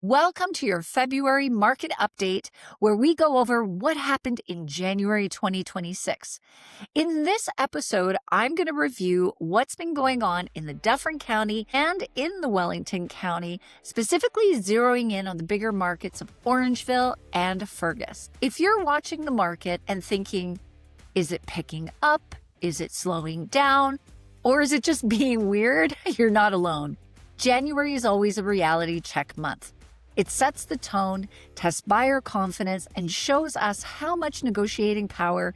Welcome to your February market update, where we go over what happened in January 2026. In this episode, I'm going to review what's been going on in the Dufferin County and in the Wellington County, specifically zeroing in on the bigger markets of Orangeville and Fergus. If you're watching the market and thinking, is it picking up? Is it slowing down? Or is it just being weird? You're not alone. January is always a reality check month. It sets the tone, tests buyer confidence, and shows us how much negotiating power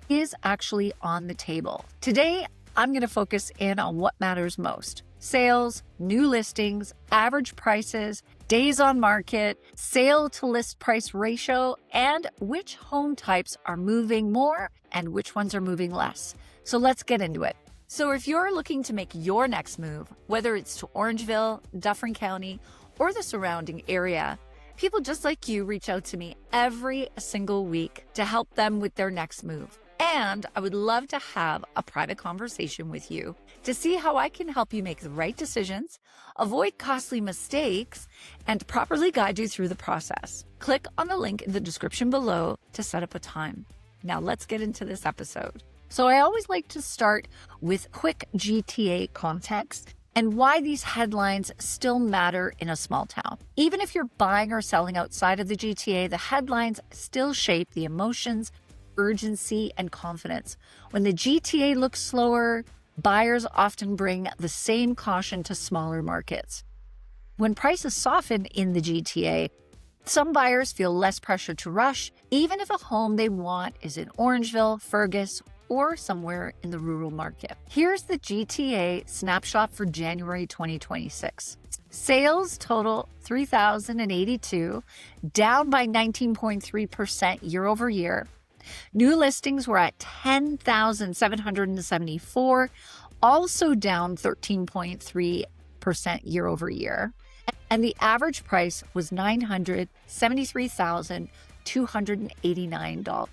is actually on the table. Today, I'm going to focus in on what matters most: sales, new listings, average prices, days on market, sale to list price ratio, and which home types are moving more and which ones are moving less. So let's get into it. So if you're looking to make your next move, whether it's to Orangeville, Dufferin County, or the surrounding area, people just like you reach out to me every single week to help them with their next move. And I would love to have a private conversation with you to see how I can help you make the right decisions, avoid costly mistakes, and properly guide you through the process. Click on the link in the description below to set up a time. Now let's get into this episode. So I always like to start with quick GTA context and why these headlines still matter in a small town. Even if you're buying or selling outside of the GTA, the headlines still shape the emotions, urgency, and confidence. When the GTA looks slower, buyers often bring the same caution to smaller markets. When prices soften in the GTA, some buyers feel less pressure to rush, even if a home they want is in Orangeville, Fergus, or somewhere in the rural market. Here's the GTA snapshot for January 2026. Sales total 3,082, down by 19.3% year over year. New listings were at 10,774, also down 13.3% year over year. And the average price was $973,289.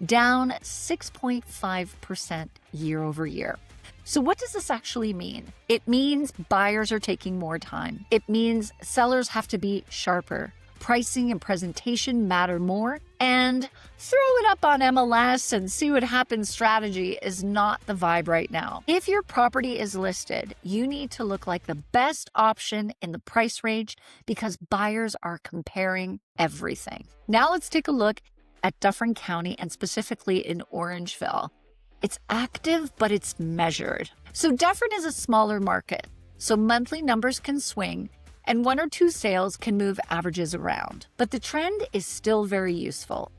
Down 6.5% year over year. So what does this actually mean? It means buyers are taking more time. It means sellers have to be sharper. Pricing and presentation matter more. And throw it up on MLS and see what happens strategy is not the vibe right now. If your property is listed, you need to look like the best option in the price range because buyers are comparing everything. Now let's take a look at Dufferin County and specifically in Orangeville. It's active, but it's measured. So Dufferin is a smaller market, so monthly numbers can swing and one or two sales can move averages around. But the trend is still very useful.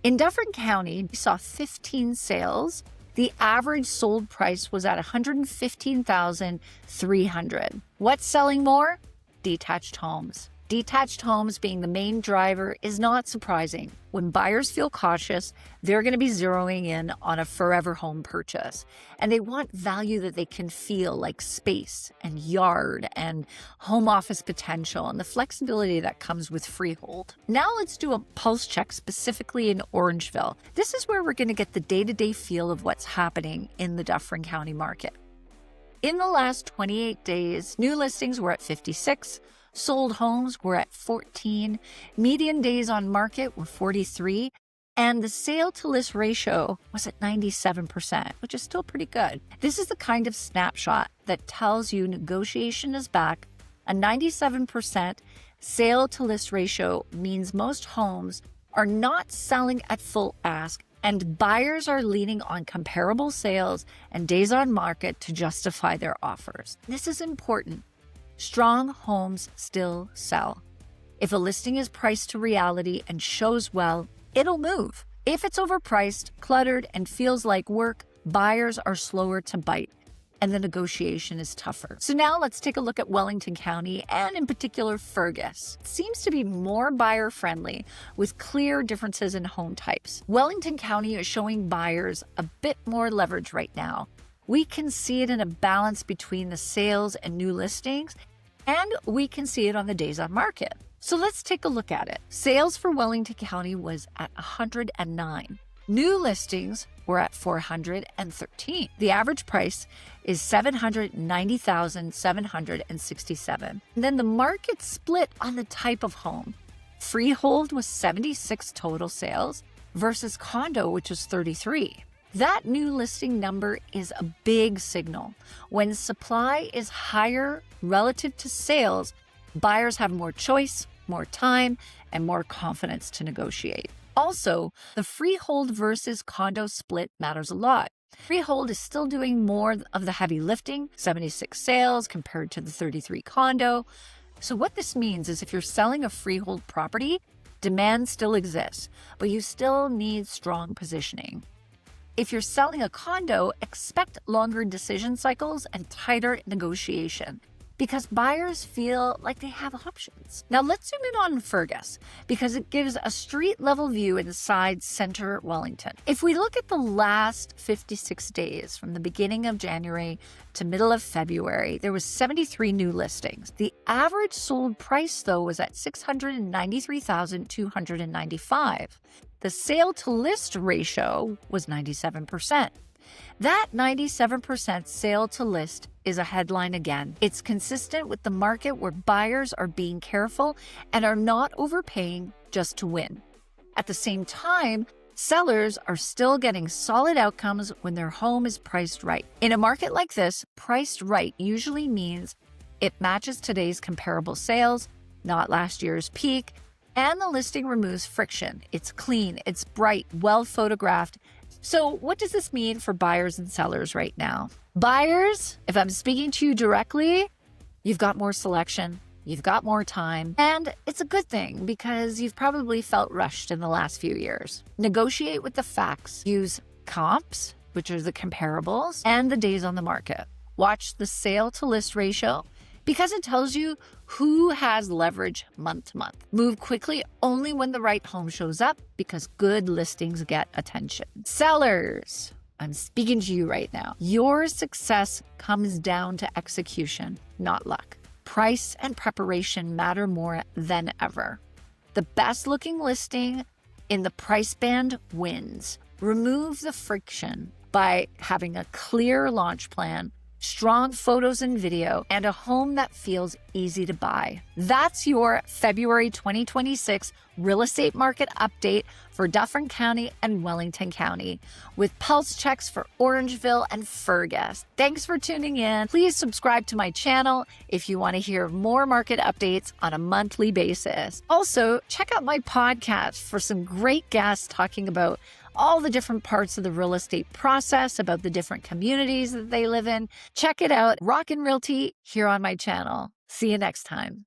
In Dufferin County, we saw 15 sales. The average sold price was at $115,300. What's selling more? Detached homes. Detached homes being the main driver is not surprising. When buyers feel cautious, they're going to be zeroing in on a forever home purchase. And they want value that they can feel, like space and yard and home office potential and the flexibility that comes with freehold. Now let's do a pulse check specifically in Orangeville. This is where we're going to get the day-to-day feel of what's happening in the Dufferin County market. In the last 28 days, new listings were at 56. Sold homes were at 14, median days on market were 43, and the sale to list ratio was at 97%, which is still pretty good. This is the kind of snapshot that tells you negotiation is back. A 97% sale to list ratio means most homes are not selling at full ask, and buyers are leaning on comparable sales and days on market to justify their offers. This is important. Strong homes still sell. If a listing is priced to reality and shows well, it'll move. If it's overpriced, cluttered, and feels like work, buyers are slower to bite, and the negotiation is tougher. So now let's take a look at Wellington County, and in particular Fergus. It seems to be more buyer-friendly with clear differences in home types. Wellington County is showing buyers a bit more leverage right now. We can see it in a balance between the sales and new listings, and we can see it on the days on market. So let's take a look at it. Sales for Wellington County was at 109. New listings were at 413. The average price is $790,767. Then the market split on the type of home. Freehold was 76 total sales versus condo, which was 33. That new listing number is a big signal. When supply is higher relative to sales, buyers have more choice, more time, and more confidence to negotiate. Also, the freehold versus condo split matters a lot. Freehold is still doing more of the heavy lifting, 76 sales compared to the 33 condo. So what this means is if you're selling a freehold property, demand still exists, but you still need strong positioning. If you're selling a condo, expect longer decision cycles and tighter negotiation, because buyers feel like they have options. Now let's zoom in on Fergus, because it gives a street-level view inside center Wellington. If we look at the last 56 days from the beginning of January to middle of February, there was 73 new listings. The average sold price, though, was at $693,295. The sale-to-list ratio was 97%. That 97% sale to list is a headline again. It's consistent with the market where buyers are being careful and are not overpaying just to win. At the same time, sellers are still getting solid outcomes when their home is priced right. In a market like this, priced right usually means it matches today's comparable sales, not last year's peak, and the listing removes friction. It's clean, it's bright, well photographed. So what does this mean for buyers and sellers right now? Buyers, if I'm speaking to you directly, you've got more selection, you've got more time, and it's a good thing because you've probably felt rushed in the last few years. Negotiate with the facts. Use comps, which are the comparables, and the days on the market. Watch the sale to list ratio because it tells you who has leverage month to month. Move quickly only when the right home shows up because good listings get attention. Sellers, I'm speaking to you right now. Your success comes down to execution, not luck. Price and preparation matter more than ever. The best looking listing in the price band wins. Remove the friction by having a clear launch plan, strong photos and video, and a home that feels easy to buy. That's your February 2026 real estate market update for Dufferin County and Wellington County, with pulse checks for Orangeville and Fergus. Thanks for tuning in. Please subscribe to my channel if you want to hear more market updates on a monthly basis. Also, check out my podcast for some great guests talking about all the different parts of the real estate process, about the different communities that they live in. Check it out, Rockin' Realty, here on my channel. See you next time.